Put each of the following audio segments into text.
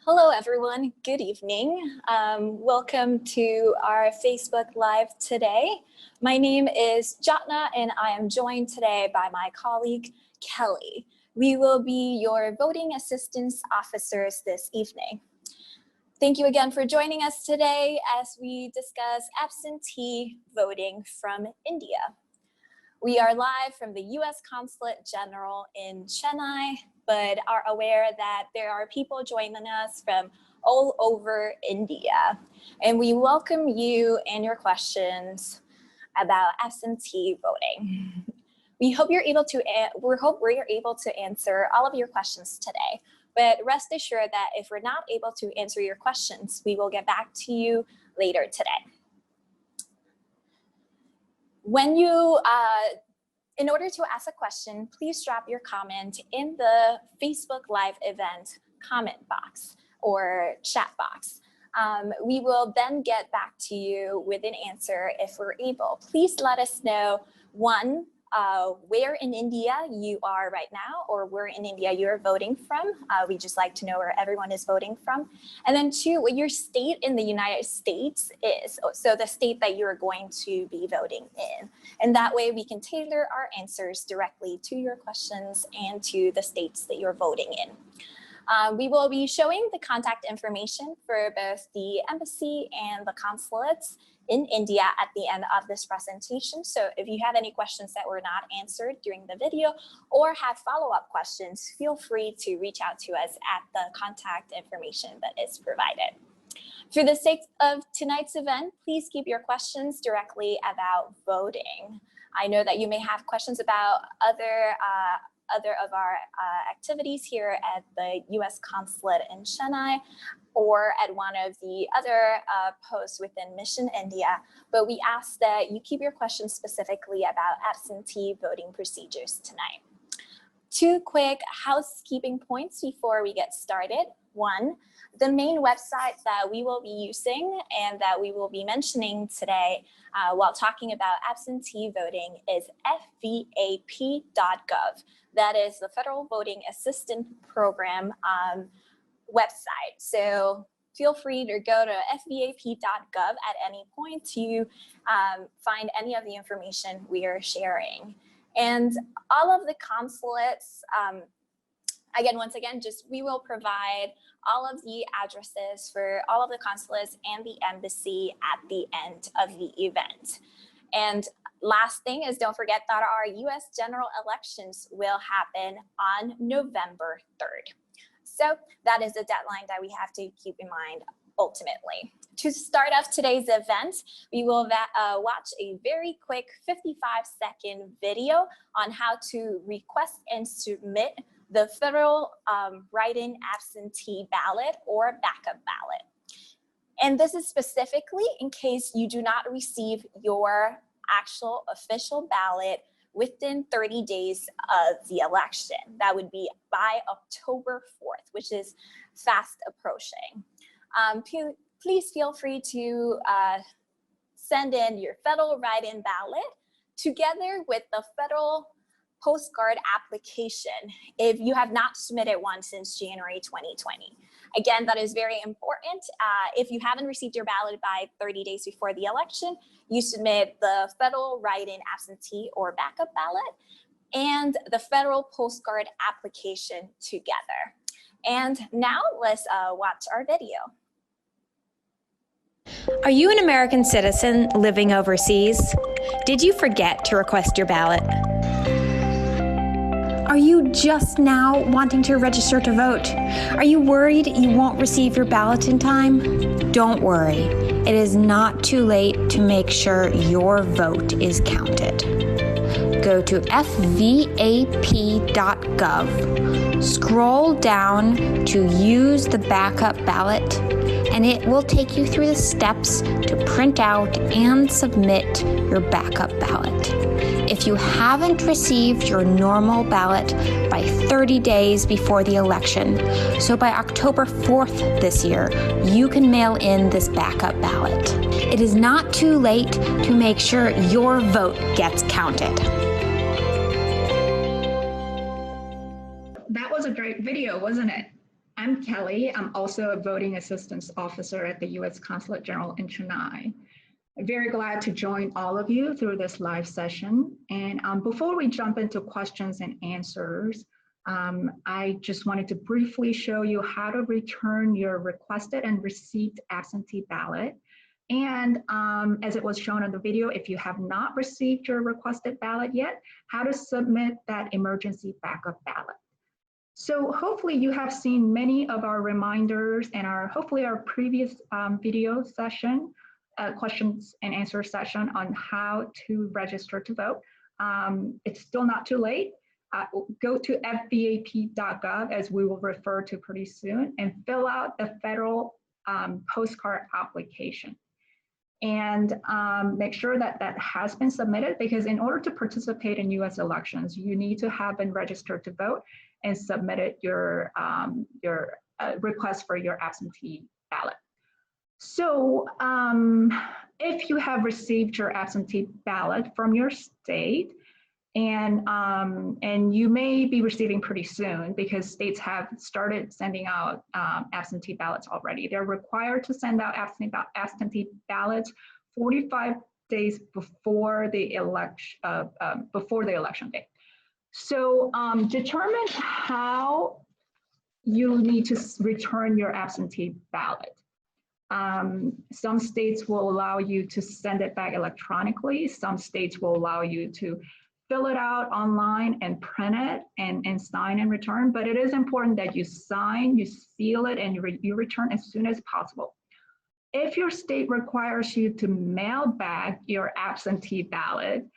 Hello, everyone. Good evening. Welcome to our Facebook Live today. My name is Jatna, and I am joined today by my colleague, Kelly. We will be your voting assistance officers this evening. Thank you again for joining us today as we discuss absentee voting from India. We are live from the U.S. Consulate General in Chennai, but are aware that there are people joining us from all over India. And we welcome you and your questions about absentee voting. We hope we're able to answer all of your questions today, but rest assured that if we're not able to answer your questions, we will get back to you later today. In order to ask a question, please drop your comment in the Facebook Live event comment box or chat box. We will then get back to you with an answer if we're able. Please let us know, one, where in India you are right now, or where in India you're voting from. We just like to know where everyone is voting from. And then two, what your state in the United States is, so the state that you're going to be voting in. And that way we can tailor our answers directly to your questions and to the states that you're voting in. We will be showing the contact information for both the embassy and the consulates in India at the end of this presentation. So if you have any questions that were not answered during the video or have follow-up questions, feel free to reach out to us at the contact information that is provided. For the sake of tonight's event, please keep your questions directly about voting. I know that you may have questions about other of our activities here at the U.S. Consulate in Chennai or at one of the other posts within Mission India, but we ask that you keep your questions specifically about absentee voting procedures tonight. Two quick housekeeping points before we get started. One, the main website that we will be using and that we will be mentioning today while talking about absentee voting is fvap.gov. That is the Federal Voting Assistance Program website. So feel free to go to fvap.gov at any point to find any of the information we are sharing. And all of the consulates, once again, we will provide all of the addresses for all of the consulates and the embassy at the end of the event. And last thing is, don't forget that our U.S. general elections will happen on November 3rd. So that is the deadline that we have to keep in mind ultimately. To start off today's event, we will watch a very quick 55-second video on how to request and submit the federal write-in absentee ballot or backup ballot. And this is specifically in case you do not receive your actual official ballot within 30 days of the election. That would be by October 4th, which is fast approaching. Please feel free to send in your federal write-in ballot together with the federal postcard application if you have not submitted one since January 2020. Again, that is very important. If you haven't received your ballot by 30 days before the election, you submit the federal write-in absentee or backup ballot and the federal postcard application together. And now let's watch our video. Are you an American citizen living overseas? Did you forget to request your ballot? Are you just now wanting to register to vote? Are you worried you won't receive your ballot in time? Don't worry. It is not too late to make sure your vote is counted. Go to fvap.gov, scroll down to use the backup ballot, and it will take you through the steps to print out and submit your backup ballot. If you haven't received your normal ballot by 30 days before the election, so by October 4th this year, you can mail in this backup ballot. It is not too late to make sure your vote gets counted. That was a great video, wasn't it? I'm Kelly. I'm also a voting assistance officer at the U.S. Consulate General in Chennai. I'm very glad to join all of you through this live session. And before we jump into questions and answers, I just wanted to briefly show you how to return your requested and received absentee ballot. And as it was shown in the video, if you have not received your requested ballot yet, how to submit that emergency backup ballot. So hopefully you have seen many of our reminders and hopefully our previous video session, questions and answer session on how to register to vote. It's still not too late. Go to fbap.gov, as we will refer to pretty soon, and fill out the federal postcard application. And make sure that that has been submitted, because in order to participate in US elections, you need to have been registered to vote and submitted your request for your absentee ballot. So if you have received your absentee ballot from your state, and you may be receiving pretty soon, because states have started sending out absentee ballots already. They're required to send out absentee ballots 45 days before the election day. So determine how you need to return your absentee ballot. Some states will allow you to send it back electronically. Some states will allow you to fill it out online and print it and sign and return. But it is important that you sign, you seal it, and you return as soon as possible. If your state requires you to mail back your absentee ballot,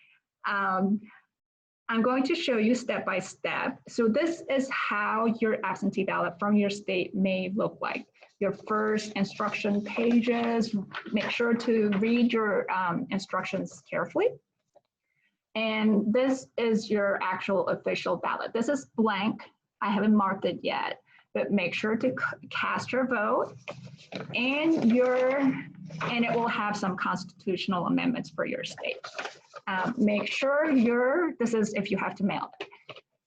I'm going to show you step by step. So this is how your absentee ballot from your state may look like. Your first instruction pages, make sure to read your instructions carefully. And this is your actual official ballot. This is blank. I haven't marked it yet, but make sure to cast your vote, and it will have some constitutional amendments for your state. Make sure this is if you have to mail it.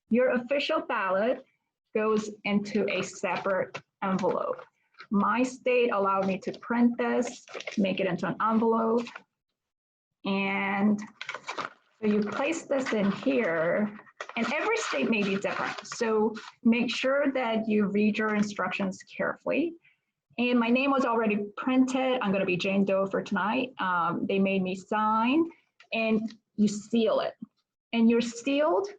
Your official ballot goes into a separate envelope. My state allowed me to print this, make it into an envelope, and so you place this in here, and every state may be different. So make sure that you read your instructions carefully. And my name was already printed. I'm going to be Jane Doe for tonight. They made me sign, and you seal it. And your sealed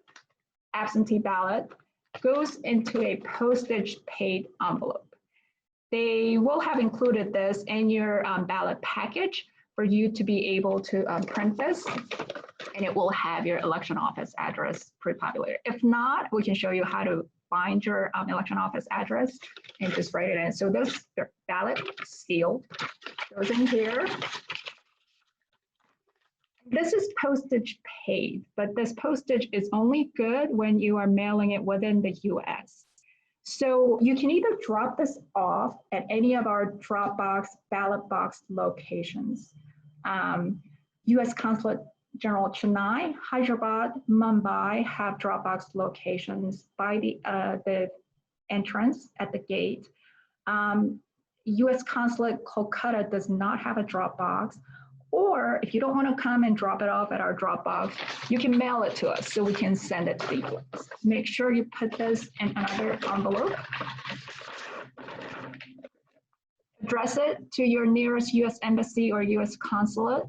absentee ballot goes into a postage paid envelope. They will have included this in your ballot package for you to be able to print this, and it will have your election office address pre-populated. If not, we can show you how to find your election office address and just write it in. So this ballot sealed goes in here. This is postage paid, but this postage is only good when you are mailing it within the US. So you can either drop this off at any of our Dropbox ballot box locations. US Consulate General Chennai, Hyderabad, Mumbai have Dropbox locations by the entrance at the gate. US Consulate Kolkata does not have a Dropbox. Or if you don't want to come and drop it off at our Dropbox, you can mail it to us so we can send it to the US. Make sure you put this in another envelope. Address it to your nearest US Embassy or US Consulate.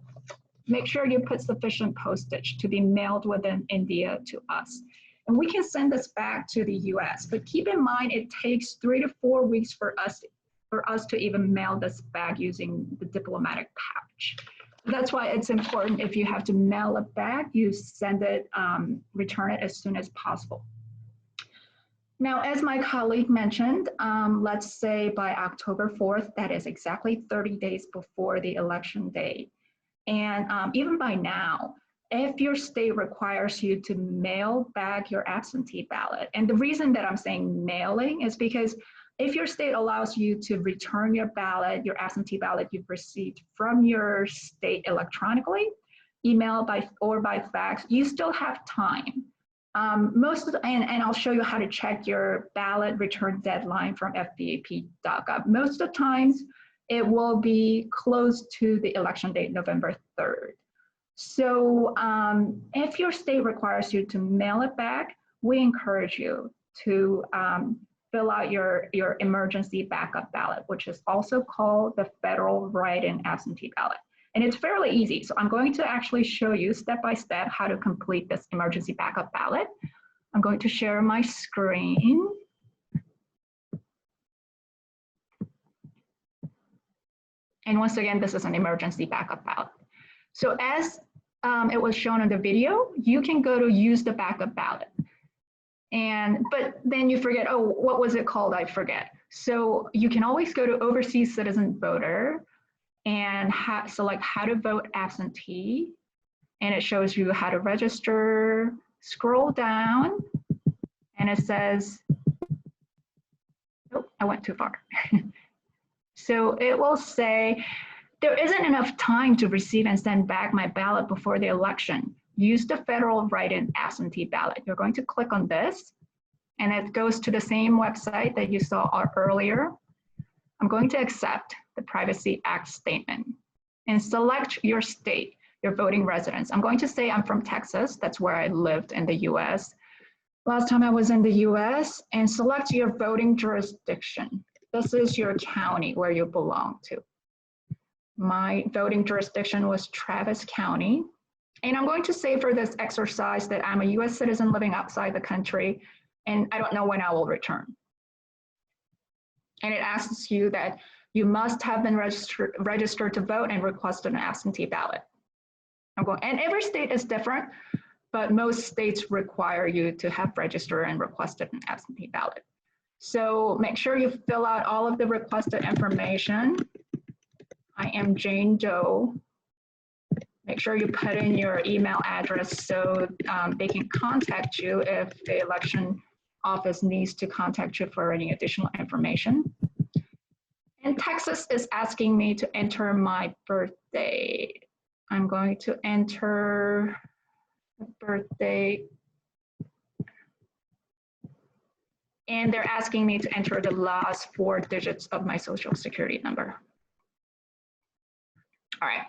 Make sure you put sufficient postage to be mailed within India to us. And we can send this back to the US, but keep in mind it takes 3 to 4 weeks for us to even mail this back using the diplomatic pouch. That's why it's important, if you have to mail it back, you send it, return it as soon as possible. Now, as my colleague mentioned, let's say by October 4th, that is exactly 30 days before the election day. And even by now, if your state requires you to mail back your absentee ballot, and the reason that I'm saying mailing is because if your state allows you to return your ballot, your absentee ballot you've received from your state electronically, email or by fax, you still have time And I'll show you how to check your ballot return deadline from fbap.gov. Most of the times, it will be close to the election date, November 3rd. So if your state requires you to mail it back, we encourage you to fill out your emergency backup ballot, which is also called the federal write-in absentee ballot. And it's fairly easy. So I'm going to actually show you step by step how to complete this emergency backup ballot. I'm going to share my screen. And once again, this is an emergency backup ballot. So as it was shown in the video, you can go to use the backup ballot. But then you forget, oh, what was it called? I forget. So you can always go to Overseas Citizen Voter and select how to vote absentee. And it shows you how to register. Scroll down and it says, oh, I went too far. So it will say, there isn't enough time to receive and send back my ballot before the election. Use the federal write-in absentee ballot. You're going to click on this, and it goes to the same website that you saw earlier. I'm going to accept the Privacy Act statement and select your state, your voting residence. I'm going to say I'm from Texas. That's where I lived in the US. Last time I was in the US, and select your voting jurisdiction. This is your county where you belong to. My voting jurisdiction was Travis County. And I'm going to say for this exercise that I'm a US citizen living outside the country, and I don't know when I will return. And it asks you that you must have been registered to vote and requested an absentee ballot. And every state is different, but most states require you to have registered and requested an absentee ballot. So make sure you fill out all of the requested information. I am Jane Doe. Make sure you put in your email address so they can contact you if the election office needs to contact you for any additional information. And Texas is asking me to enter my birthday. I'm going to enter the birthday. And they're asking me to enter the last 4 digits of my social security number. All right,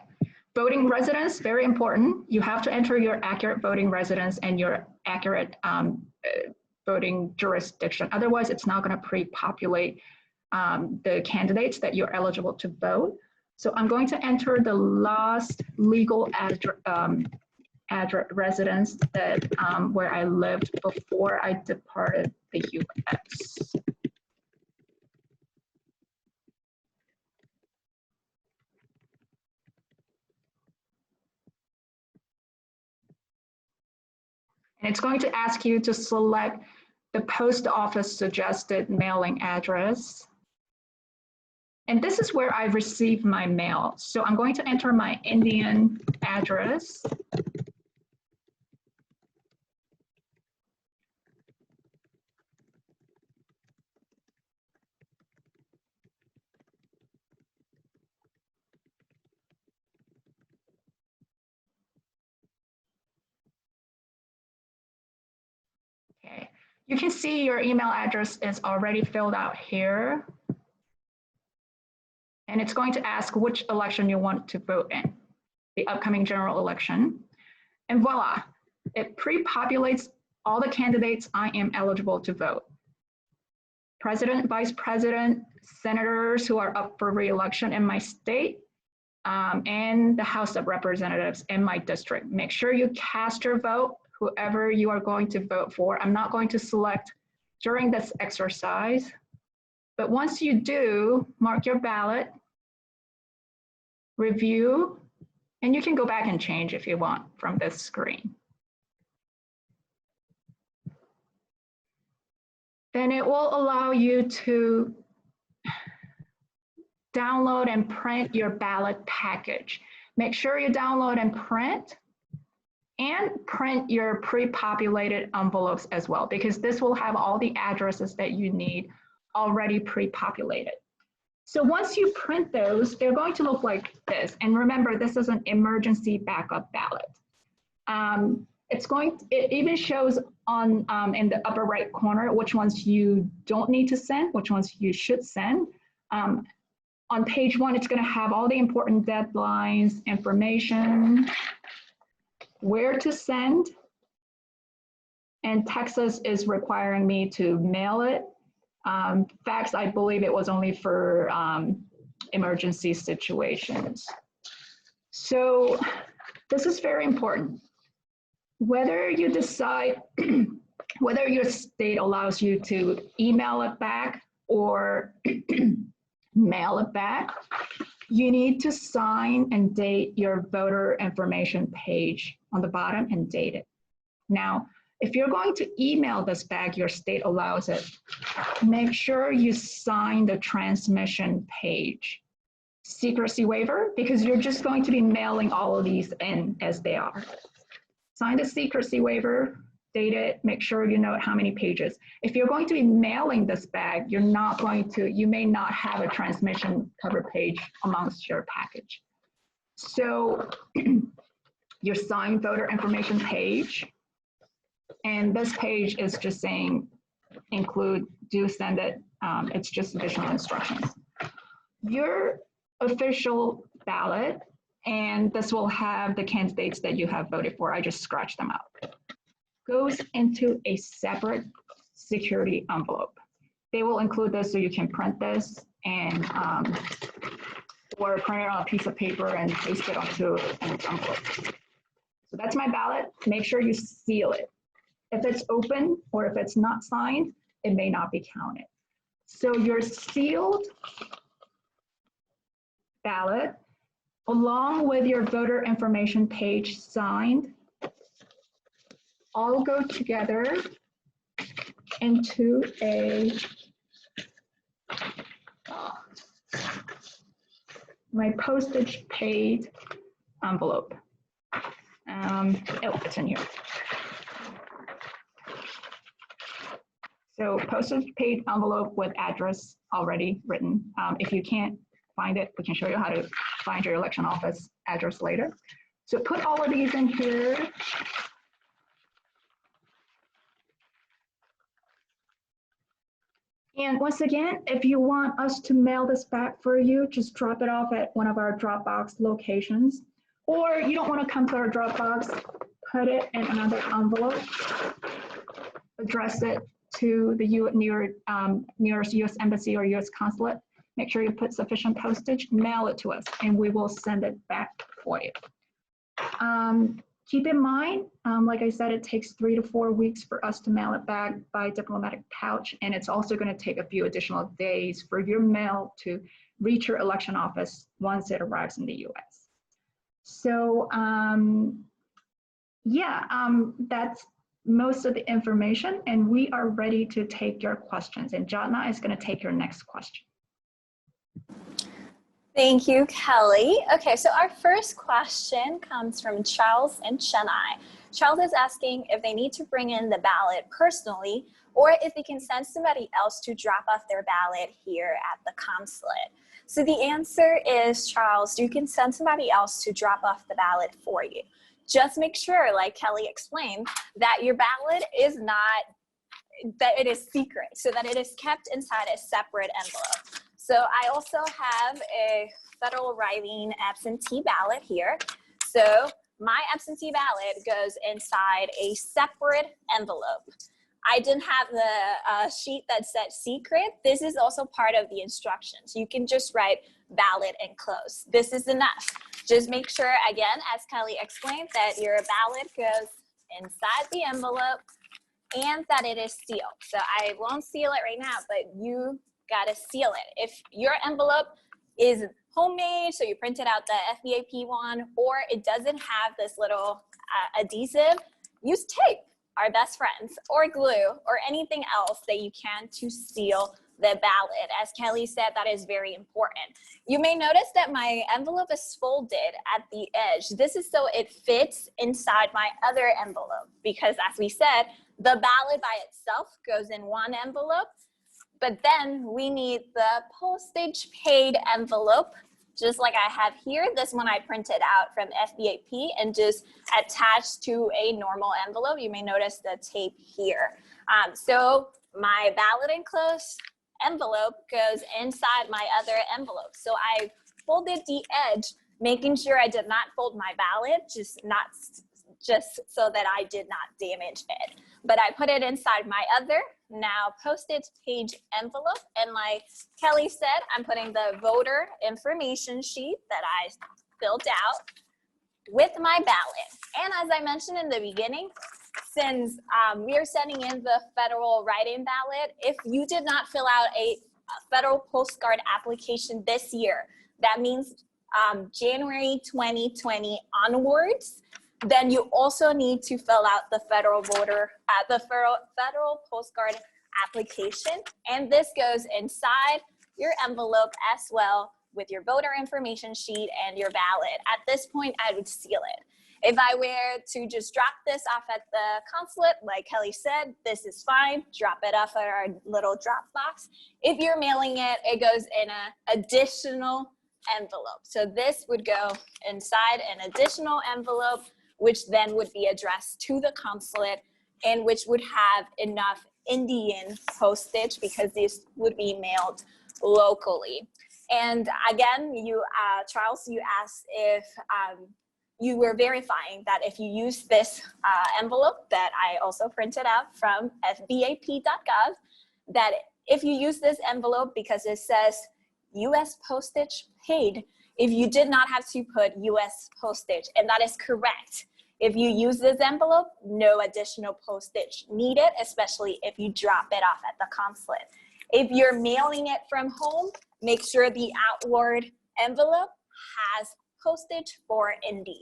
voting residence, very important. You have to enter your accurate voting residence and your accurate voting jurisdiction. Otherwise, it's not going to pre-populate the candidates that you're eligible to vote. So I'm going to enter the last legal address residence that where I lived before I departed the US. And it's going to ask you to select the post office suggested mailing address. And this is where I received my mail. So I'm going to enter my Indian address. Okay, you can see your email address is already filled out here. And it's going to ask which election you want to vote in, the upcoming general election. And voila, it pre-populates all the candidates I am eligible to vote. President, vice president, senators who are up for re-election in my state, and the House of Representatives in my district. Make sure you cast your vote, whoever you are going to vote for. I'm not going to select during this exercise, but once you do, mark your ballot, review, and you can go back and change if you want from this screen. Then it will allow you to download and print your ballot package. Make sure you download and print your pre-populated envelopes as well, because this will have all the addresses that you need already pre-populated. So once you print those, they're going to look like this. And remember, this is an emergency backup ballot. it even shows on in the upper right corner which ones you don't need to send, which ones you should send. On page 1, it's going to have all the important deadlines, information, where to send, and Texas is requiring me to mail it. Fax, I believe it was only for emergency situations. So this is very important. Whether you decide, whether your state allows you to email it back or mail it back, you need to sign and date your voter information page on the bottom and date it. Now, if you're going to email this back, your state allows it, make sure you sign the transmission page. Secrecy waiver, because you're just going to be mailing all of these in as they are. Sign the secrecy waiver, date it, make sure you note how many pages. If you're going to be mailing this bag, you're not going to, you may not have a transmission cover page amongst your package. So your signed voter information page, and this page is just saying include, do send it, it's just additional instructions. Your official ballot, and this will have the candidates that you have voted for, I just scratched them out, goes into a separate security envelope. They will include this so you can print this and or print it on a piece of paper and paste it onto an envelope. So that's my ballot. Make sure you seal it. If it's open or if it's not signed, it may not be counted. So your sealed ballot, along with your voter information page signed, all go together into a my postage paid envelope. Oh, it's in here. So postage paid envelope with address already written. If you can't find it, we can show you how to find your election office address later. So put all of these in here. And once again, if you want us to mail this back for you, just drop it off at one of our Dropbox locations. Or you don't want to come to our Dropbox, put it in another envelope, address it to the nearest US Embassy or US Consulate. Make sure you put sufficient postage, mail it to us, and we will send it back for you. Keep in mind, like I said, it takes 3 to 4 weeks for us to mail it back by diplomatic pouch, and it's also going to take a few additional days for your mail to reach your election office once it arrives in the US. So that's most of the information, and we are ready to take your questions, and Jatna is going to take your next question. Thank you, Kelly. Okay, so our first question comes from Charles in Chennai. Charles is asking if they need to bring in the ballot personally or if they can send somebody else to drop off their ballot here at the consulate. So the answer is, Charles, you can send somebody else to drop off the ballot for you. Just make sure, like Kelly explained, that your ballot is not, that it is secret, so that it is kept inside a separate envelope. So I also have a federal writing absentee ballot here. So my absentee ballot goes inside a separate envelope. I didn't have the sheet that said secret. This is also part of the instructions. You can just write ballot enclosed. This is enough. Just make sure, again, as Kelly explained, that your ballot goes inside the envelope and that it is sealed. So I won't seal it right now, but you gotta seal it. If your envelope is homemade, so you printed out the FBAP one, or it doesn't have this little adhesive, use tape, our best friends, or glue, or anything else that you can to seal the ballot. As Kelly said, that is very important. You may notice that my envelope is folded at the edge. This is so it fits inside my other envelope, because as we said, the ballot by itself goes in one envelope, but then we need the postage paid envelope just like I have here. This one I printed out from FBAP and just attached to a normal envelope. You may notice the tape here. So my ballot enclosed envelope goes inside my other envelope. So I folded the edge, making sure I did not fold my ballot, just so that I did not damage it. But I put it inside my other now postage page envelope. And like Kelly said, I'm putting the voter information sheet that I filled out with my ballot. And as I mentioned in the beginning, since we are sending in the federal write-in ballot, if you did not fill out a federal postcard application this year, that means January 2020 onwards, then you also need to fill out the federal postcard application. And this goes inside your envelope as well with your voter information sheet and your ballot. At this point, I would seal it. If I were to just drop this off at the consulate, like Kelly said, this is fine. Drop it off at our little drop box. If you're mailing it, it goes in an additional envelope. So this would go inside an additional envelope, which then would be addressed to the consulate and which would have enough Indian postage because this would be mailed locally. And again, Charles, you asked if you were verifying that if you use this envelope that I also printed out from fbap.gov, that if you use this envelope because it says US postage paid, if you did not have to put US postage, and that is correct. If you use this envelope, no additional postage needed, especially if you drop it off at the consulate. If you're mailing it from home, make sure the outward envelope has postage for India.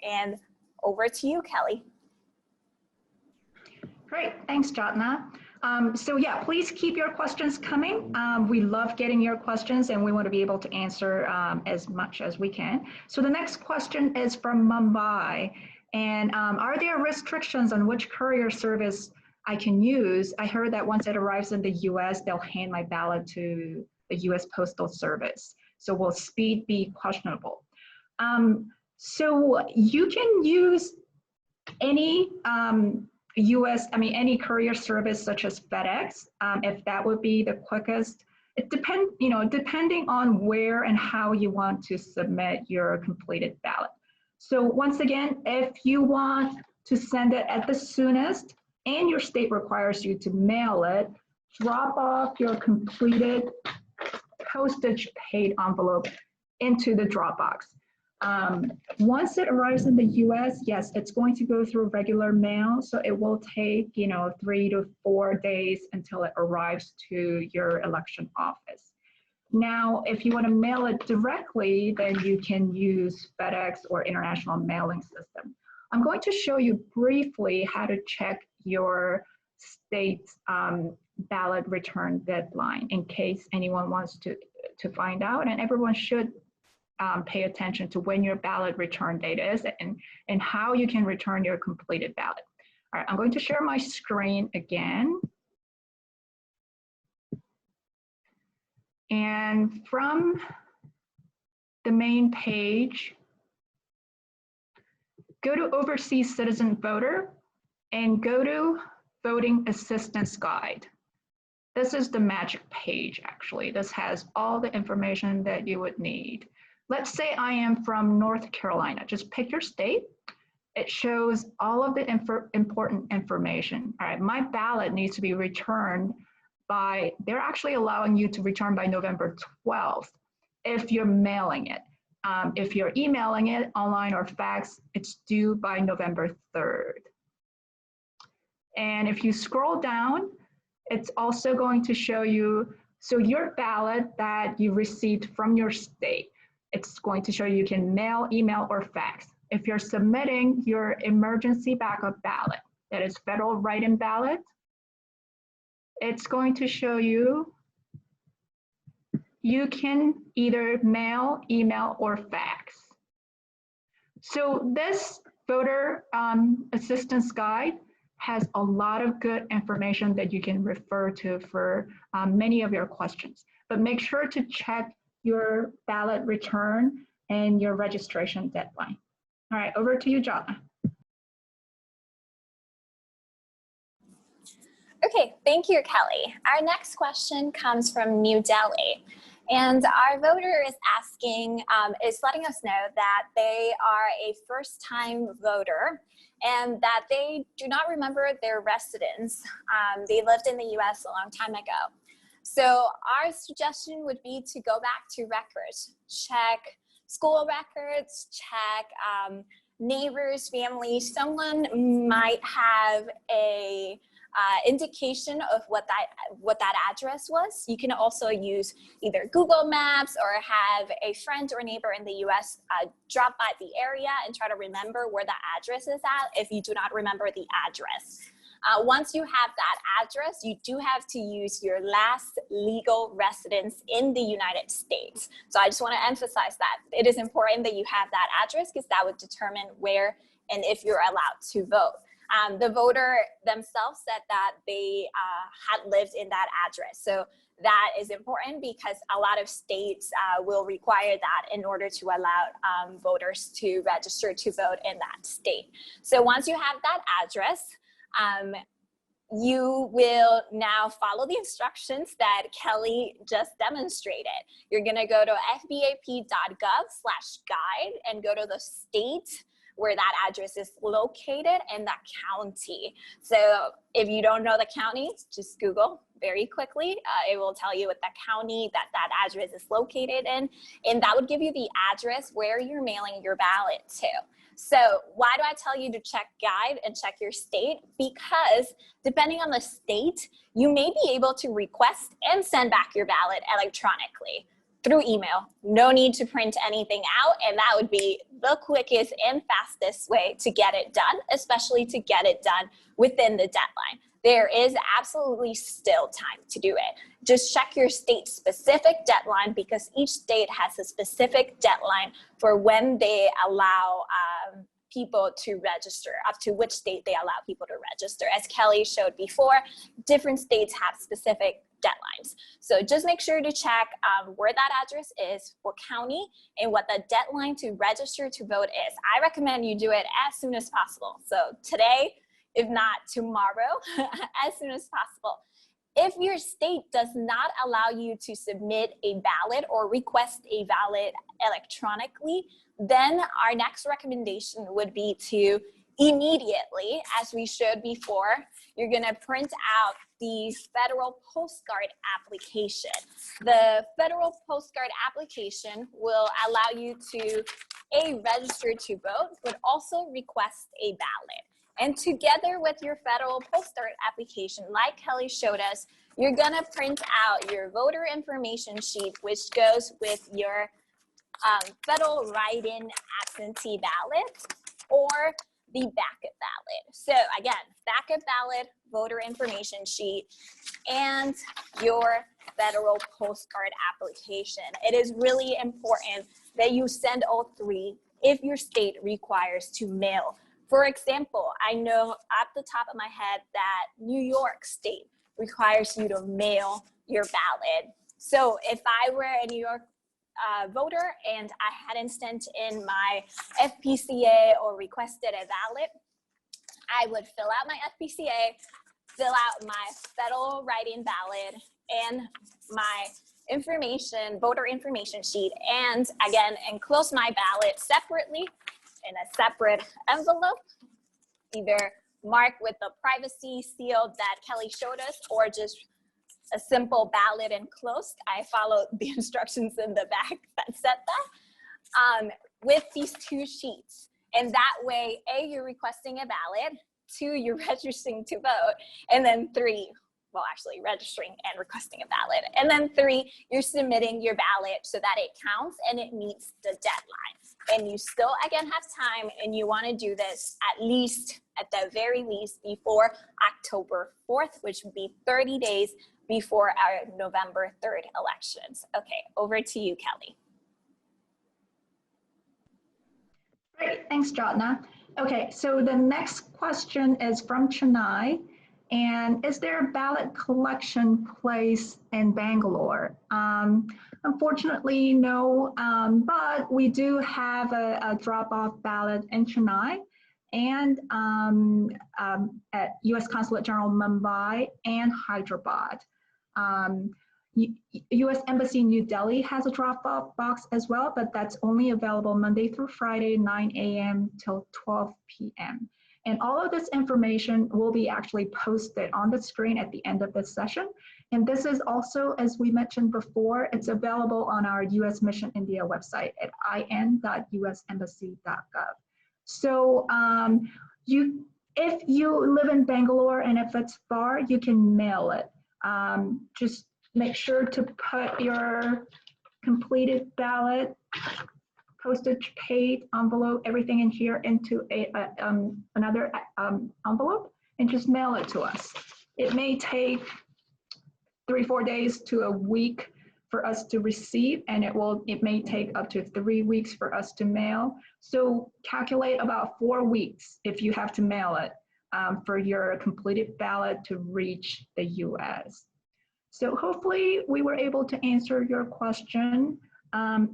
And over to you, Kelly. Great, thanks, Jatna. So yeah, please keep your questions coming. We love getting your questions and we want to be able to answer as much as we can. So the next question is from Mumbai. And are there restrictions on which courier service I can use? I heard that once it arrives in the US, they'll hand my ballot to the US Postal Service. So will speed be questionable? So you can use any any courier service such as FedEx, if that would be the quickest. It depending on where and how you want to submit your completed ballot. So once again, if you want to send it at the soonest and your state requires you to mail it, drop off your completed postage paid envelope into the Dropbox. Once it arrives in the US, yes, it's going to go through regular mail. So it will take, 3 to 4 days until it arrives to your election office. Now, if you want to mail it directly, then you can use FedEx or international mailing system. I'm going to show you briefly how to check your state's ballot return deadline in case anyone wants to find out, and everyone should pay attention to when your ballot return date is and how you can return your completed ballot. All right, I'm going to share my screen again. And from the main page, go to Overseas Citizen Voter and go to Voting Assistance Guide. This is the magic page, actually. This has all the information that you would need. Let's say I am from North Carolina. Just pick your state. It shows all of the important information. All right, my ballot needs to be returned by, they're actually allowing you to return by November 12th if you're mailing it. If you're emailing it online or fax, it's due by November 3rd. And if you scroll down, it's also going to show you, so your ballot that you received from your state, it's going to show you can mail, email, or fax. If you're submitting your emergency backup ballot, that is federal write-in ballot, it's going to show you you can either mail, email, or fax. So this voter assistance guide has a lot of good information that you can refer to for many of your questions. But make sure to check your ballot return, and your registration deadline. All right, over to you, Jonna. Okay, thank you, Kelly. Our next question comes from New Delhi. And our voter is asking, is letting us know that they are a first-time voter and that they do not remember their residence. They lived in the US a long time ago. So our suggestion would be to go back to records, check school records, check neighbors, family. Someone might have a indication of what that address was. You can also use either Google Maps or have a friend or neighbor in the US drop by the area and try to remember where the address is at if you do not remember the address. Once you have that address, you do have to use your last legal residence in the United States. So I just want to emphasize that it is important that you have that address because that would determine where and if you're allowed to vote. The voter themselves said that they had lived in that address. So that is important because a lot of states will require that in order to allow voters to register to vote in that state. So once you have that address, you will now follow the instructions that Kelly just demonstrated. You're gonna go to fbap.gov/guide and go to the state where that address is located and that county. So if you don't know the county, just Google very quickly. It will tell you what the county that address is located in, and that would give you the address where you're mailing your ballot to. So why do I tell you to check guide and check your state? Because depending on the state, you may be able to request and send back your ballot electronically through email. No need to print anything out, and that would be the quickest and fastest way to get it done, especially to get it done within the deadline. There is absolutely still time to do it. Just check your state-specific deadline because each state has a specific deadline for when they allow people to register, up to which state they allow people to register. As Kelly showed before, different states have specific deadlines. So just make sure to check where that address is, what county, and what the deadline to register to vote is. I recommend you do it as soon as possible. So today, if not tomorrow, as soon as possible. If your state does not allow you to submit a ballot or request a ballot electronically, then our next recommendation would be to immediately, as we showed before, you're gonna print out the federal postcard application. The federal postcard application will allow you to register to vote, but also request a ballot. And together with your federal postcard application, like Kelly showed us, you're gonna print out your voter information sheet, which goes with your federal write-in absentee ballot or the backup ballot. So again, backup ballot, voter information sheet, and your federal postcard application. It is really important that you send all three if your state requires to mail. For example, I know off the top of my head that New York State requires you to mail your ballot. So if I were a New York voter and I hadn't sent in my FPCA or requested a ballot, I would fill out my FPCA, fill out my federal write-in ballot and my information, voter information sheet, and again, enclose my ballot separately in a separate envelope, either marked with the privacy seal that Kelly showed us or just a simple ballot enclosed. I followed the instructions in the back that said that, with these two sheets. And that way, A, you're requesting a ballot, 2, you're registering to vote, and then 3, well, actually registering and requesting a ballot. And then 3, you're submitting your ballot so that it counts and it meets the deadline. And you still, again, have time, and you want to do this at the very least, before October 4th, which would be 30 days before our November 3rd elections. Okay, over to you, Kelly. Great, thanks, Jotna. Okay, so the next question is from Chennai. And is there a ballot collection place in Bangalore? Unfortunately, no, but we do have a drop-off ballot in Chennai and at U.S. Consulate General Mumbai and Hyderabad. U.S. Embassy New Delhi has a drop-off box as well, but that's only available Monday through Friday, 9 a.m. till 12 p.m. And all of this information will be actually posted on the screen at the end of this session. And this is also, as we mentioned before, it's available on our U.S. Mission India website at in.usembassy.gov. So if you live in Bangalore and if it's far, you can mail it. Just make sure to put your completed ballot, postage paid, envelope, everything in here into another envelope and just mail it to us. It may take 3-4 days to a week for us to receive, and it may take up to 3 weeks for us to mail. So calculate about 4 weeks if you have to mail it for your completed ballot to reach the US. So hopefully we were able to answer your question.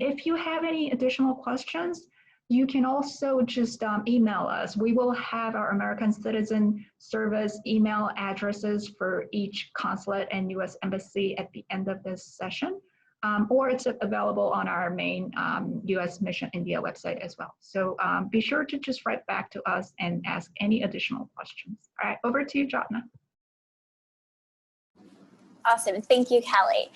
If you have any additional questions, you can also just email us. We will have our American Citizen Service email addresses for each consulate and U.S. Embassy at the end of this session, or it's available on our main U.S. Mission India website as well. So be sure to just write back to us and ask any additional questions. All right, over to you, Jatna. Awesome, thank you, Kelly.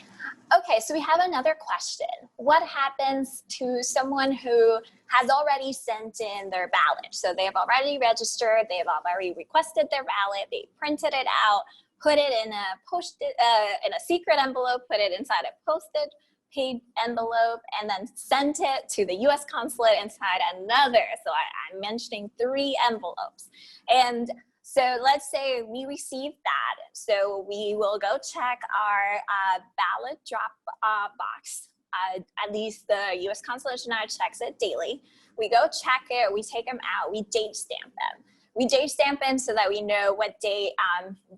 Okay, so we have another question. What happens to someone who has already sent in their ballot? So they have already registered, they have already requested their ballot, they printed it out, put it in a secret envelope, put it inside a postage paid envelope, and then sent it to the U.S. consulate inside another. So I'm mentioning 3 envelopes. And so let's say we received that. So we will go check our ballot drop box. At least the U.S. Consulate checks it daily. We go check it, we take them out, we date stamp them. We date stamp them so that we know what date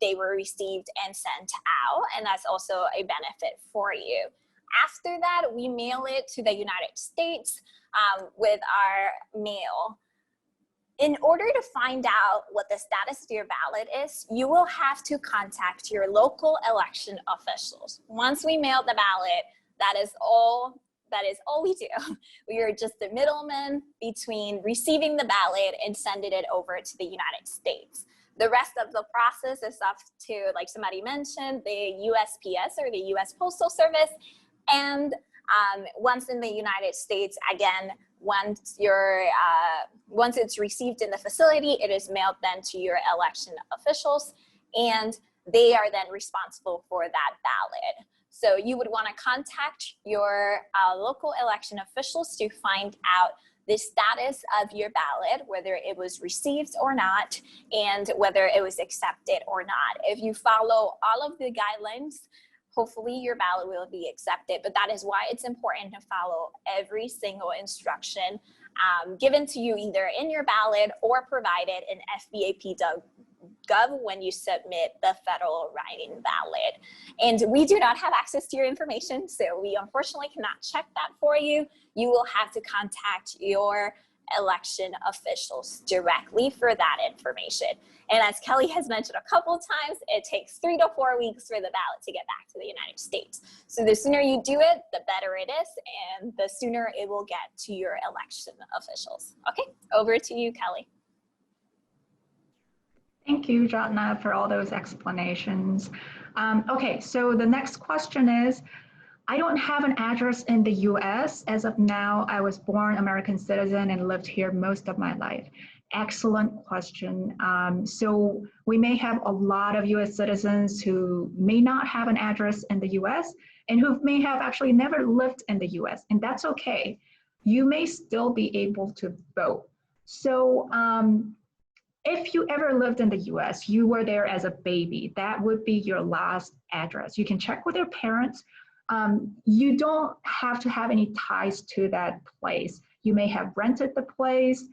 they were received and sent out, and that's also a benefit for you. After that, we mail it to the United States with our mail. In order to find out what the status of your ballot is, you will have to contact your local election officials. Once we mail the ballot, that is all we do. We are just the middleman between receiving the ballot and sending it over to the United States. The rest of the process is up to, like somebody mentioned, the USPS or the US Postal Service. And once in the United States, again, once it's received in the facility, it is mailed then to your election officials, and they are then responsible for that ballot. So you would want to contact your local election officials to find out the status of your ballot, whether it was received or not, and whether it was accepted or not. If you follow all of the guidelines, hopefully your ballot will be accepted, but that is why it's important to follow every single instruction given to you either in your ballot or provided in FBAP.gov when you submit the federal write-in ballot. And we do not have access to your information, so we unfortunately cannot check that for you. You will have to contact your election officials directly for that information. And as Kelly has mentioned a couple of times, it takes 3 to 4 weeks for the ballot to get back to the United States. So the sooner you do it, the better it is, and the sooner it will get to your election officials. Okay, over to you, Kelly. Thank you, Jatna, for all those explanations. Okay, so the next question is, I don't have an address in the US. As of now, I was born American citizen and lived here most of my life. Excellent question. So we may have a lot of US citizens who may not have an address in the US and who may have actually never lived in the US, and that's okay. You may still be able to vote. So if you ever lived in the US, you were there as a baby, that would be your last address. You can check with your parents. You don't have to have any ties to that place. You may have rented the place.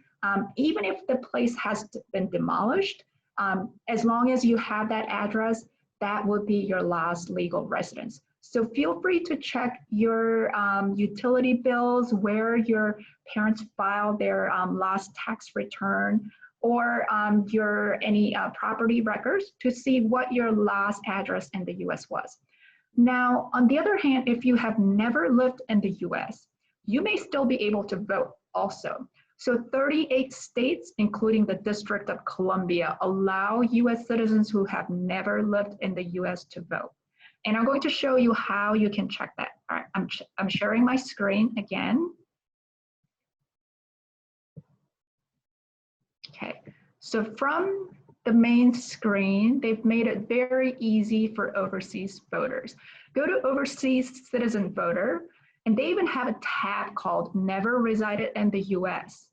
Even if the place has been demolished, as long as you have that address, that would be your last legal residence. So feel free to check your utility bills, where your parents filed their last tax return, or your any property records to see what your last address in the US was. Now, on the other hand, if you have never lived in the US, you may still be able to vote also. So 38 states, including the District of Columbia, allow US citizens who have never lived in the US to vote. And I'm going to show you how you can check that. All right, I'm sharing my screen again. Okay, so from the main screen, they've made it very easy for overseas voters. Go to Overseas Citizen Voter, and they even have a tab called Never Resided in the US.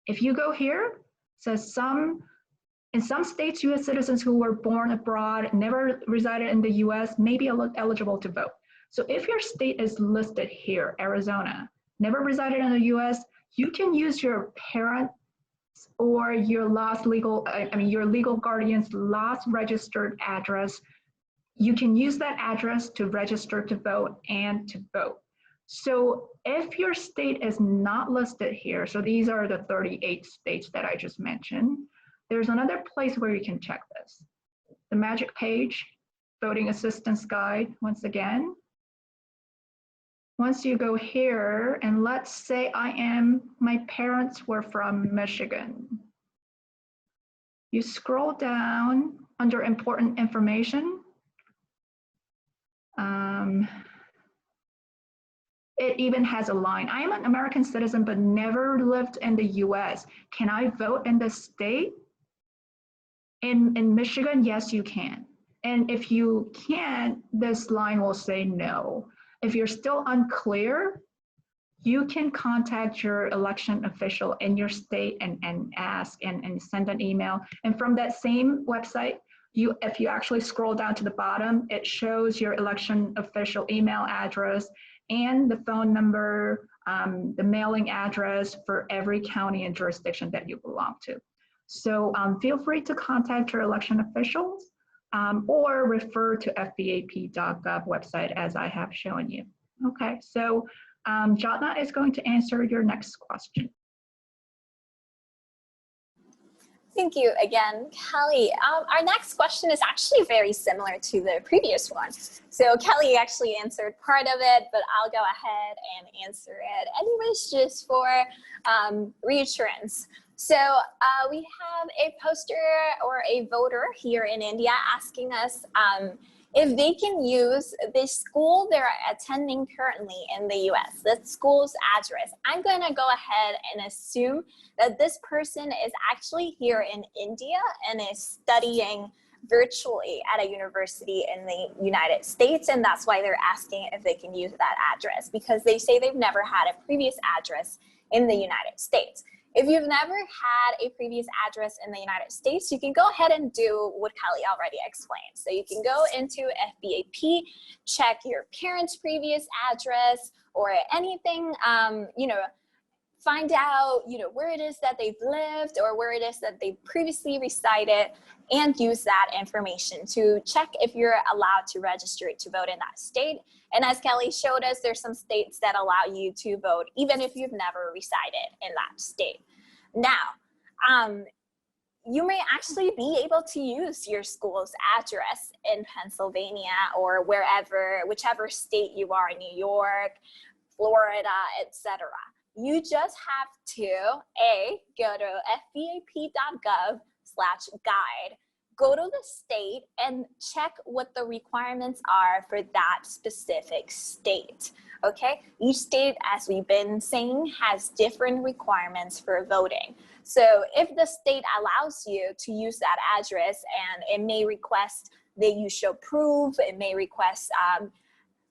If you go here, it says in some states, US citizens who were born abroad, never resided in the US, may be eligible to vote. So if your state is listed here, Arizona, never resided in the US, you can use your parent or your your legal guardian's last registered address. You can use that address to register to vote and to vote. So if your state is not listed here, so these are the 38 states that I just mentioned, there's another place where you can check this. The magic page, voting assistance guide, once again. Once you go here, and let's say my parents were from Michigan. You scroll down under important information. It even has a line. I am an American citizen, but never lived in the US. Can I vote in this state? In Michigan, yes, you can. And if you can't, this line will say no. If you're still unclear, you can contact your election official in your state and ask and send an email. And from that same website, if you actually scroll down to the bottom, it shows your election official email address and the phone number, the mailing address for every county and jurisdiction that you belong to. So feel free to contact your election officials or refer to fbap.gov website as I have shown you. Okay, so Jatna is going to answer your next question. Thank you again, Kelly. Our next question is actually very similar to the previous one. So Kelly actually answered part of it, but I'll go ahead and answer it anyways, just for reassurance. So we have a poster or a voter here in India asking us if they can use the school they're attending currently in the US, the school's address. I'm going to go ahead and assume that this person is actually here in India and is studying virtually at a university in the United States, and that's why they're asking if they can use that address, because they say they've never had a previous address in the United States. If you've never had a previous address in the United States, you can go ahead and do what Kelly already explained. So you can go into FBAP, check your parents' previous address or anything, find out, where it is that they've lived or where it is that they previously resided, and use that information to check if you're allowed to register to vote in that state. And as Kelly showed us, there's some states that allow you to vote even if you've never resided in that state. Now, you may actually be able to use your school's address in Pennsylvania or whichever state you are, New York, Florida, etc. You just have to, go to fbap.gov/guide, go to the state and check what the requirements are for that specific state, okay? Each state, as we've been saying, has different requirements for voting. So if the state allows you to use that address, and it may request that you show proof, it may request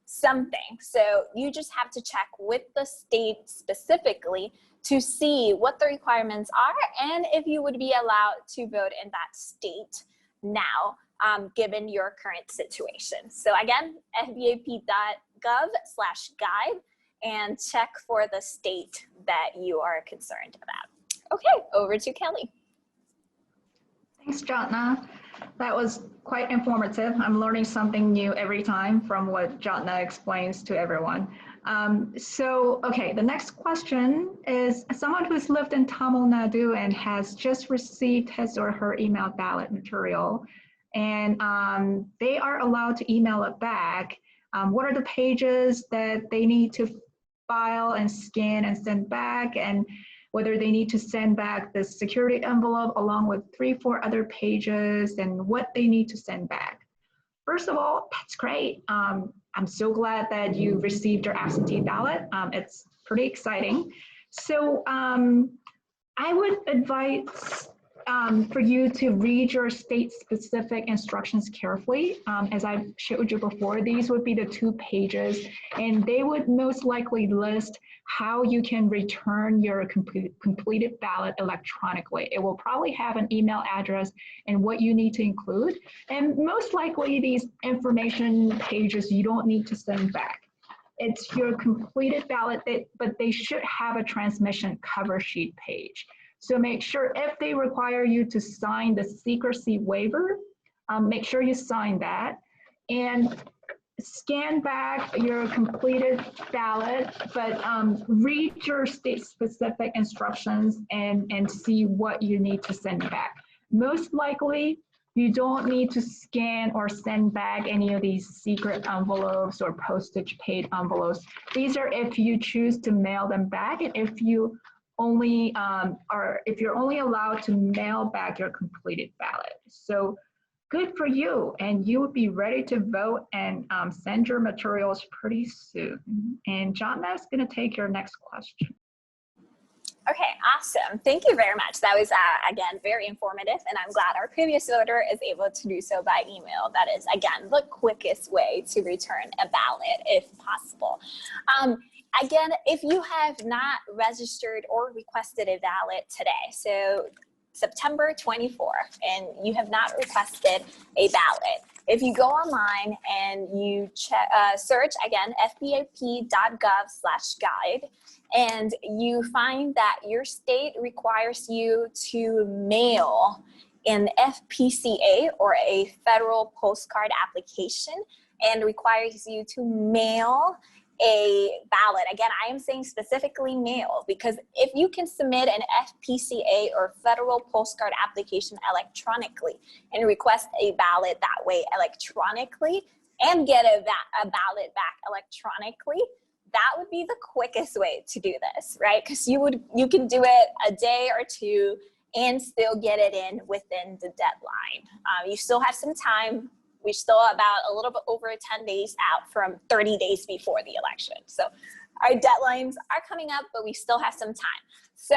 something. So you just have to check with the state specifically to see what the requirements are and if you would be allowed to vote in that state now, given your current situation. So again, fbap.gov/guide, and check for the state that you are concerned about. Okay, over to Kelly. Thanks, Jatna. That was quite informative. I'm learning something new every time from what Jatna explains to everyone. Okay, the next question is someone who's lived in Tamil Nadu and has just received his or her email ballot material, and they are allowed to email it back. What are the pages that they need to file and scan and send back, and whether they need to send back the security envelope along with 3-4 other pages, and what they need to send back. First of all, that's great. I'm so glad that you received your absentee ballot. It's pretty exciting. So I would advise for you to read your state-specific instructions carefully. As I've showed you before, these would be the 2 pages, and they would most likely list how you can return your completed ballot electronically. It will probably have an email address and what you need to include. And most likely these information pages you don't need to send back. It's your completed ballot, but they should have a transmission cover sheet page. So make sure if they require you to sign the secrecy waiver, make sure you sign that. And scan back your completed ballot, but read your state-specific instructions and see what you need to send back. Most likely, you don't need to scan or send back any of these secret envelopes or postage paid envelopes. These are if you choose to mail them back, and if you only if you're only allowed to mail back your completed ballot. So good for you, and you will be ready to vote and send your materials pretty soon. And Jatna is going to take your next question. Okay, awesome. Thank you very much. That was, again, very informative, and I'm glad our previous voter is able to do so by email. That is, again, the quickest way to return a ballot if possible. Again, if you have not registered or requested a ballot today, so September 24th, and you have not requested a ballot, if you go online and you check, search again, fbap.gov/guide, and you find that your state requires you to mail an FPCA or a federal postcard application, and requires you to mail a ballot. Again, I am saying specifically mail, because if you can submit an FPCA or federal postcard application electronically and request a ballot that way electronically and get a ballot back electronically, that would be the quickest way to do this, right? Because you can do it a day or two and still get it in within the deadline. You still have some time. We're still about a little bit over 10 days out from 30 days before the election. So our deadlines are coming up, but we still have some time. So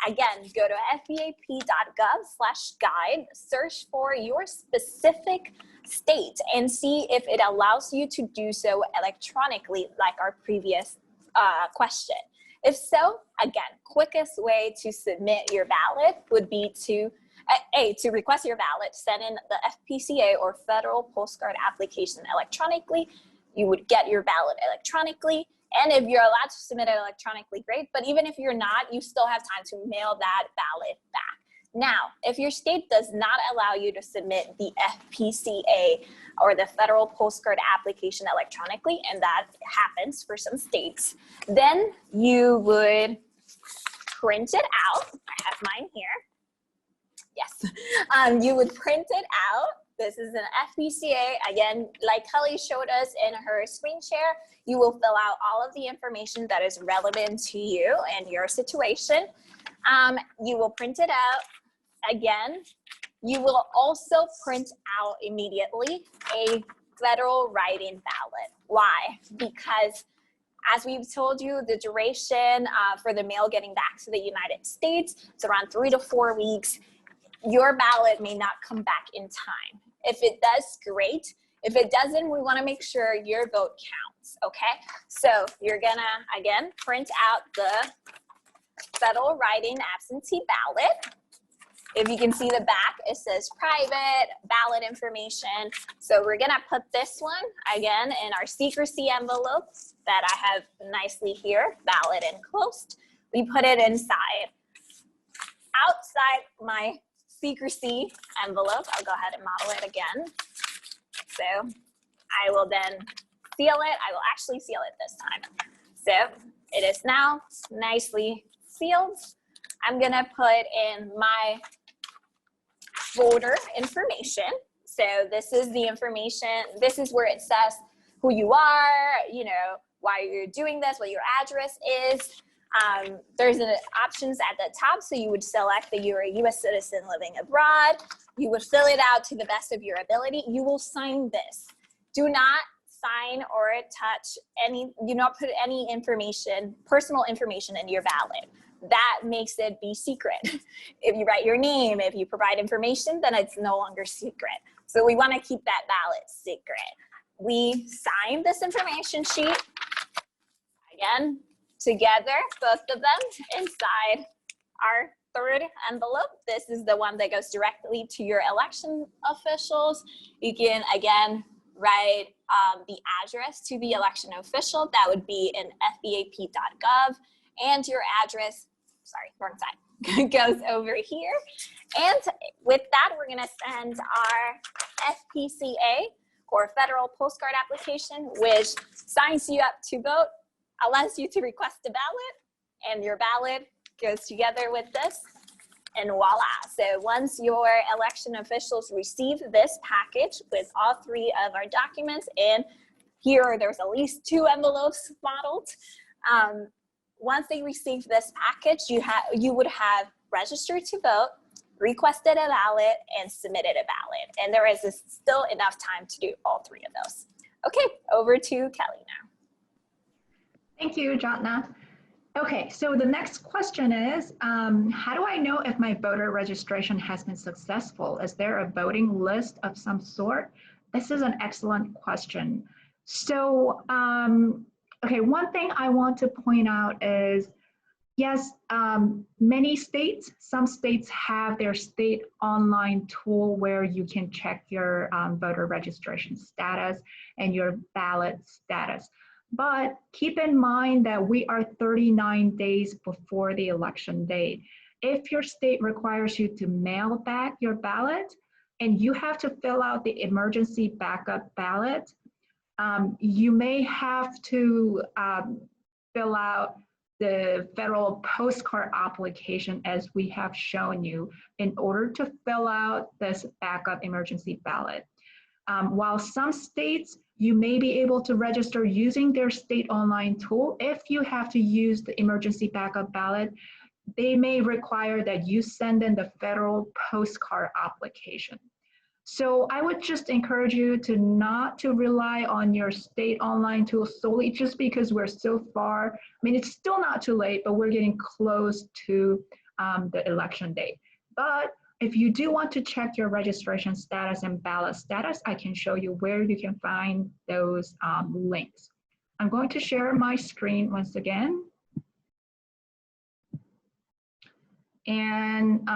again, go to fbap.gov/guide, search for your specific state and see if it allows you to do so electronically like our previous question. If so, again, quickest way to submit your ballot would be to request your ballot, send in the FPCA or federal postcard application electronically. You would get your ballot electronically. And if you're allowed to submit it electronically, great. But even if you're not, you still have time to mail that ballot back. Now, if your state does not allow you to submit the FPCA or the federal postcard application electronically, and that happens for some states, then you would print it out. I have mine here. Yes, you would print it out. This is an FPCA. Again, like Kelly showed us in her screen share, you will fill out all of the information that is relevant to you and your situation. You will print it out. Again, you will also print out immediately a federal write-in ballot. Why? Because as we've told you, the duration for the mail getting back to the United States is around 3 to 4 weeks. Your ballot may not come back in time. If it does, great. If it doesn't, we want to make sure your vote counts, okay? So you're gonna, again, print out the federal write-in absentee ballot. If you can see the back, it says private, ballot information. So we're gonna put this one, again, in our secrecy envelope that I have nicely here, ballot enclosed. We put it inside. Outside my secrecy envelope. I'll go ahead and model it again. So I will then seal it. I will actually seal it this time. So it is now nicely sealed. I'm gonna put in my voter information. So this is the information. This is where it says who you are, you know, why you're doing this, what your address is. There's options at the top. So you would select that you're a US citizen living abroad. You would fill it out to the best of your ability. You will sign this. Do not sign or touch any, do not put any information, personal information in your ballot. That makes it be secret. If you write your name, if you provide information, then it's no longer secret. So we want to keep that ballot secret. We sign this information sheet, again, together, both of them, inside our third envelope. This is the one that goes directly to your election officials. You can, again, write the address to the election official. That would be in fbap.gov, and your address, sorry, wrong side, goes over here. And with that, we're gonna send our FPCA, or federal postcard application, which signs you up to vote, allows you to request a ballot, and your ballot goes together with this, and voila. So once your election officials receive this package with all three of our documents, and here there's at least 2 envelopes modeled, once they receive this package, you would have registered to vote, requested a ballot, and submitted a ballot. And there is still enough time to do all 3 of those. Okay, over to Kelly now. Thank you, Jatna. Okay, so the next question is, how do I know if my voter registration has been successful? Is there a voting list of some sort? This is an excellent question. So, okay, one thing I want to point out is, yes, many states, some states have their state online tool where you can check your voter registration status and your ballot status. But keep in mind that we are 39 days before the election date. If your state requires you to mail back your ballot and you have to fill out the emergency backup ballot, you may have to fill out the federal postcard application as we have shown you in order to fill out this backup emergency ballot. While some states, you may be able to register using their state online tool. If you have to use the emergency backup ballot, they may require that you send in the federal postcard application. So I would just encourage you to not to rely on your state online tool solely just because we're so far. I mean, it's still not too late, but we're getting close to the election date. But if you do want to check your registration status and ballot status, I can show you where you can find those links. I'm going to share my screen once again. And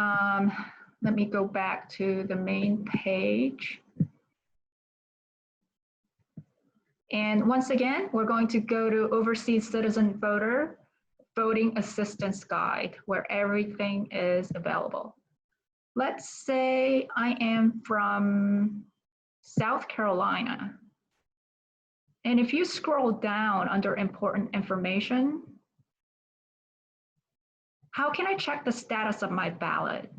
let me go back to the main page. And once again, we're going to go to Overseas Citizen Voter Voting Assistance Guide, where everything is available. Let's say I am from South Carolina. And if you scroll down under important information, how can I check the status of my ballot?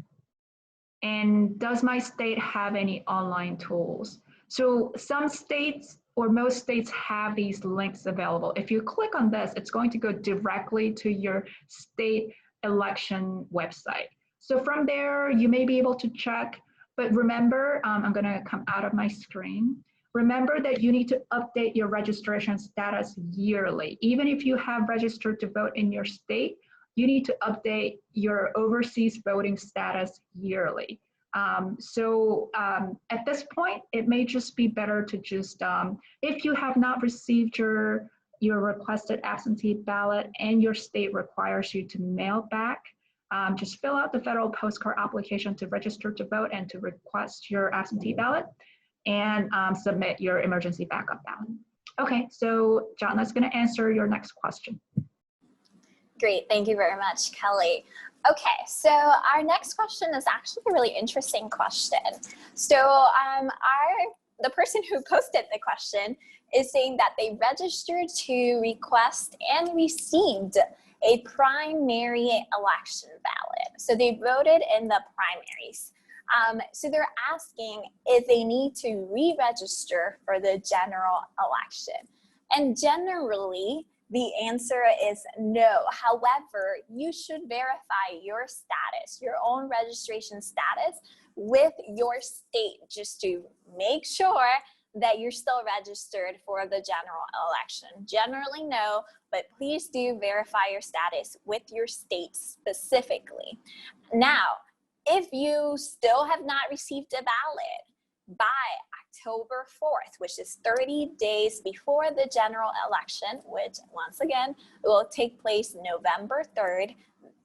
And does my state have any online tools? So some states or most states have these links available. If you click on this, it's going to go directly to your state election website. So from there, you may be able to check, but remember, I'm gonna come out of my screen. Remember that you need to update your registration status yearly. Even if you have registered to vote in your state, you need to update your overseas voting status yearly. At this point, it may just be better to just, if you have not received your requested absentee ballot and your state requires you to mail back, just fill out the federal postcard application to register to vote and to request your absentee ballot and submit your emergency backup ballot. Okay, so Jatna's gonna answer your next question. Great, thank you very much, Kelly. Okay, so our next question is actually a really interesting question. So the person who posted the question is saying that they registered to request and received a primary election ballot. So they voted in the primaries. So they're asking if they need to re-register for the general election. And generally, the answer is no. However, you should verify your status, your own registration status with your state, just to make sure that you're still registered for the general election. Generally, no, but please do verify your status with your state specifically. Now, if you still have not received a ballot by October 4th, which is 30 days before the general election, which once again will take place November 3rd,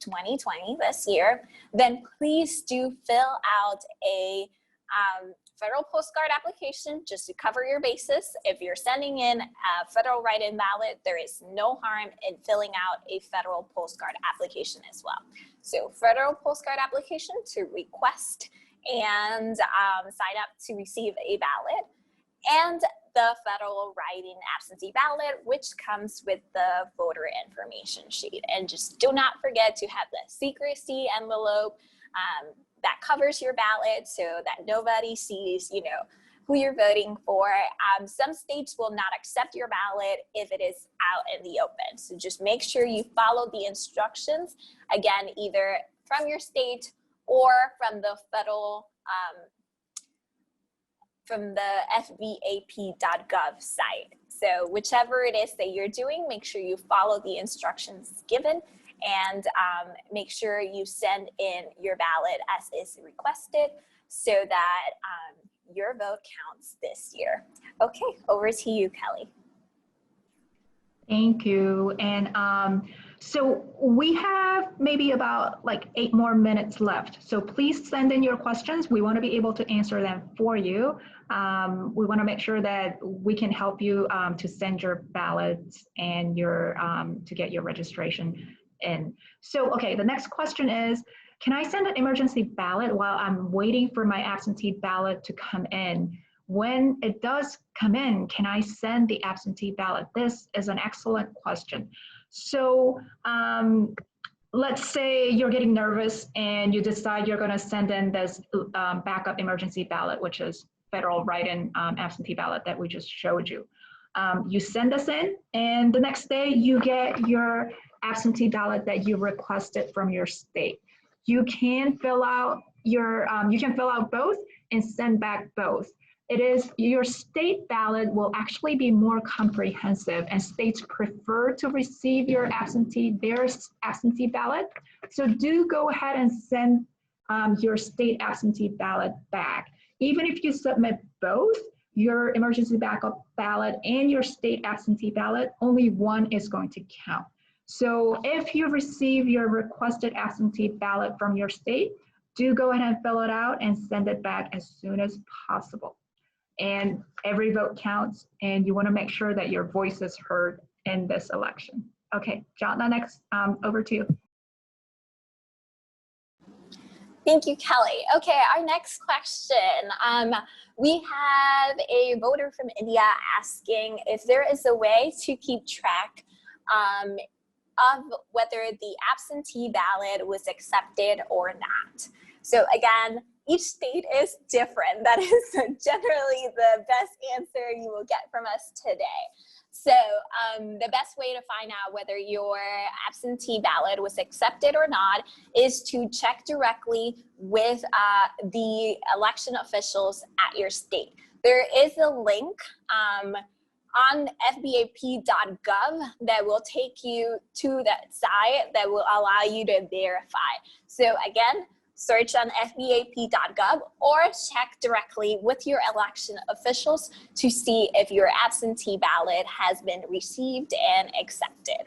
2020, this year, then please do fill out a federal postcard application just to cover your bases. If you're sending in a federal write-in ballot, there is no harm in filling out a federal postcard application as well. So federal postcard application to request and sign up to receive a ballot, and the federal write-in absentee ballot, which comes with the voter information sheet. And just do not forget to have the secrecy envelope that covers your ballot so that nobody sees, who you're voting for. Some states will not accept your ballot if it is out in the open. So just make sure you follow the instructions, again, either from your state or from the federal, from the fvap.gov site. So whichever it is that you're doing, make sure you follow the instructions given, and make sure you send in your ballot as is requested so that your vote counts this year. Okay, over to you, Kelly. Thank you. And so we have maybe about like 8 more minutes left. So please send in your questions. We want to be able to answer them for you. We want to make sure that we can help you to send your ballots and your to get your registration in. So, okay, the next question is, can I send an emergency ballot while I'm waiting for my absentee ballot to come in? When it does come in, can I send the absentee ballot? This is an excellent question. So let's say you're getting nervous and you decide you're going to send in this backup emergency ballot, which is federal write-in absentee ballot that we just showed you. You send us in, and the next day you get your absentee ballot that you requested from your state. You can fill out both and send back both. It is your state ballot will actually be more comprehensive, and states prefer to receive their absentee ballot. So do go ahead and send your state absentee ballot back. Even if you submit both, your emergency backup ballot and your state absentee ballot, only one is going to count. So if you receive your requested absentee ballot from your state, do go ahead and fill it out and send it back as soon as possible. And every vote counts, and you want to make sure that your voice is heard in this election. Okay, Jotna, next, over to you. Thank you, Kelly. Okay, our next question. We have a voter from India asking if there is a way to keep track of whether the absentee ballot was accepted or not. So again, each state is different. That is generally the best answer you will get from us today. So the best way to find out whether your absentee ballot was accepted or not is to check directly with the election officials at your state. There is a link on fbap.gov that will take you to that site that will allow you to verify. So again, search on fbap.gov or check directly with your election officials to see if your absentee ballot has been received and accepted.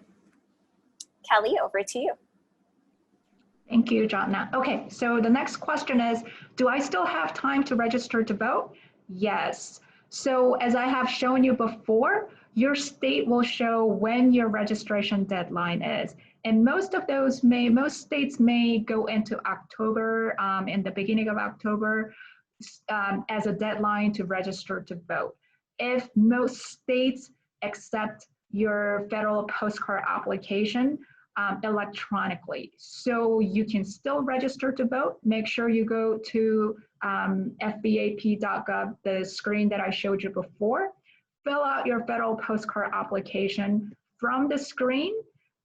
Kelly, over to you. Thank you, Jotna. Okay, so the next question is, do I still have time to register to vote? Yes. So as I have shown you before, your state will show when your registration deadline is. And most states may go into October, in the beginning of October, as a deadline to register to vote. If most states accept your federal postcard application electronically, so you can still register to vote, make sure you go to fbap.gov, the screen that I showed you before, fill out your federal postcard application from the screen,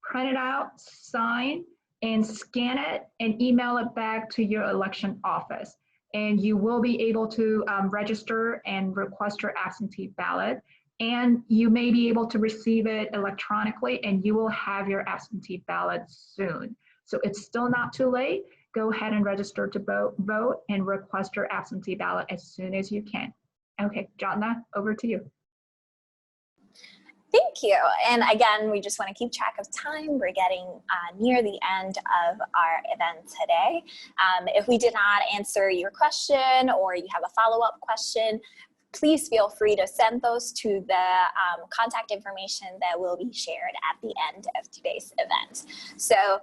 print it out, sign, and scan it and email it back to your election office. And you will be able to register and request your absentee ballot. And you may be able to receive it electronically, and you will have your absentee ballot soon. So it's still not too late. Go ahead and register to vote and request your absentee ballot as soon as you can. Okay, Jotna, over to you. Thank you. And again, we just want to keep track of time. We're getting near the end of our event today. If we did not answer your question or you have a follow-up question, please feel free to send those to the contact information that will be shared at the end of today's event. So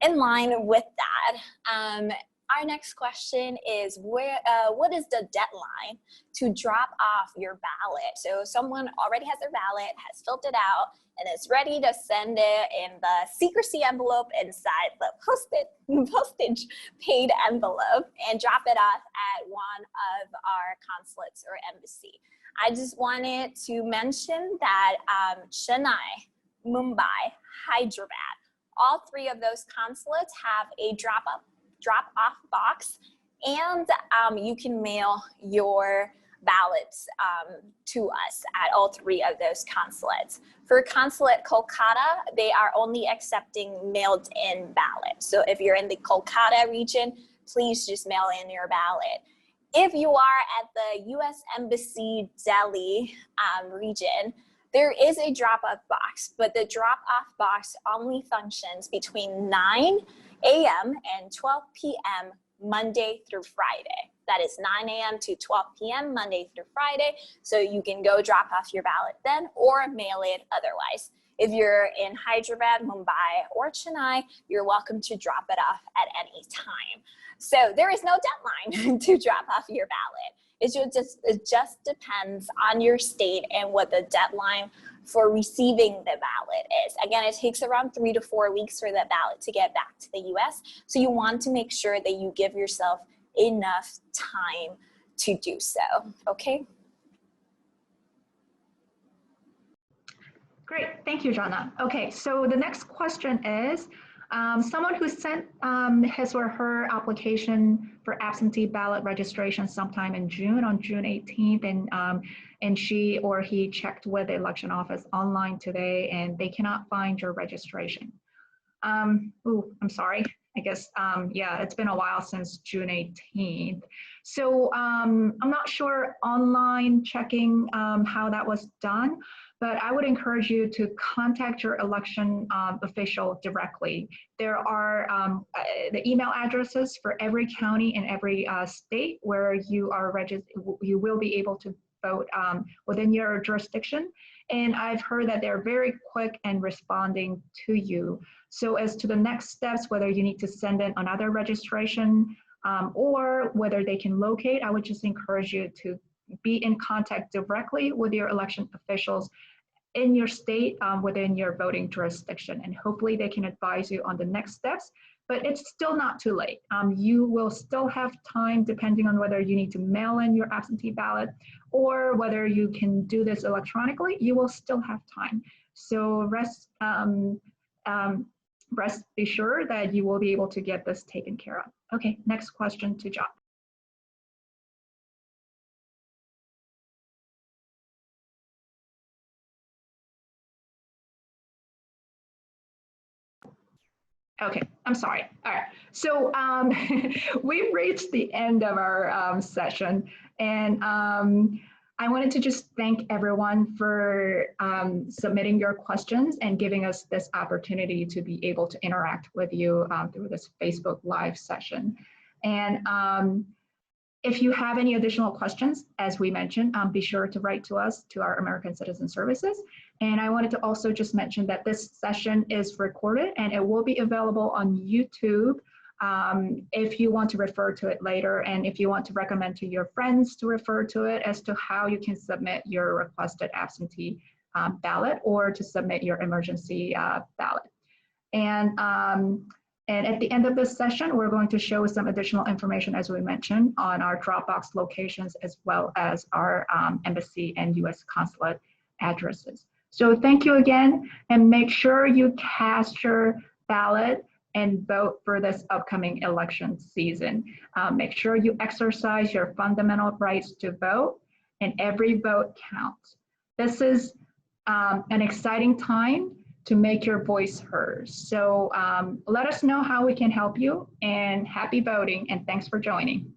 in line with that, our next question is what is the deadline to drop off your ballot? So someone already has their ballot, has filled it out, and is ready to send it in the secrecy envelope inside the postage paid envelope and drop it off at one of our consulates or embassy. I just wanted to mention that Chennai, Mumbai, Hyderabad, all three of those consulates have a drop-off box, and you can mail your ballots to us at all three of those consulates. For Consulate Kolkata, they are only accepting mailed-in ballots. So if you're in the Kolkata region, please just mail in your ballot. If you are at the U.S. Embassy Delhi region, there is a drop-off box, but the drop-off box only functions between 9 a.m. and 12 p.m. Monday through Friday. That is 9 a.m. to 12 p.m. Monday through Friday. So you can go drop off your ballot then or mail it otherwise. If you're in Hyderabad, Mumbai, or Chennai, you're welcome to drop it off at any time. So there is no deadline to drop off your ballot. It just depends on your state and what the deadline for receiving the ballot is. Again, it takes around 3 to 4 weeks for the ballot to get back to the US. So you want to make sure that you give yourself enough time to do so, okay? Great, thank you, Jana. Okay, so the next question is, someone who sent his or her application for absentee ballot registration sometime in June, on June 18th, and she or he checked with the election office online today and they cannot find your registration. I'm sorry. I guess, yeah, it's been a while since June 18th. So I'm not sure online checking how that was done, but I would encourage you to contact your election official directly. There are the email addresses for every county and every state where you are registered. You will be able to vote within your jurisdiction. And I've heard that they're very quick in responding to you. So as to the next steps, whether you need to send in another registration or whether they can locate, I would just encourage you to be in contact directly with your election officials in your state within your voting jurisdiction. And hopefully they can advise you on the next steps, but it's still not too late. You will still have time depending on whether you need to mail in your absentee ballot or whether you can do this electronically, you will still have time. So rest be sure that you will be able to get this taken care of. Okay, next question to John. Okay, I'm sorry. All right, so we've reached the end of our session, and I wanted to just thank everyone for submitting your questions and giving us this opportunity to be able to interact with you through this Facebook Live session. And If you have any additional questions, as we mentioned, be sure to write to us, to our American Citizen Services. And I wanted to also just mention that this session is recorded and it will be available on YouTube if you want to refer to it later, and if you want to recommend to your friends to refer to it as to how you can submit your requested absentee ballot or to submit your emergency ballot. And at the end of this session, we're going to show some additional information, as we mentioned, on our Dropbox locations, as well as our embassy and U.S. consulate addresses. So thank you again, and make sure you cast your ballot and vote for this upcoming election season. Make sure you exercise your fundamental rights to vote, and every vote counts. This is an exciting time to make your voice heard. So let us know how we can help you, and happy voting, and thanks for joining.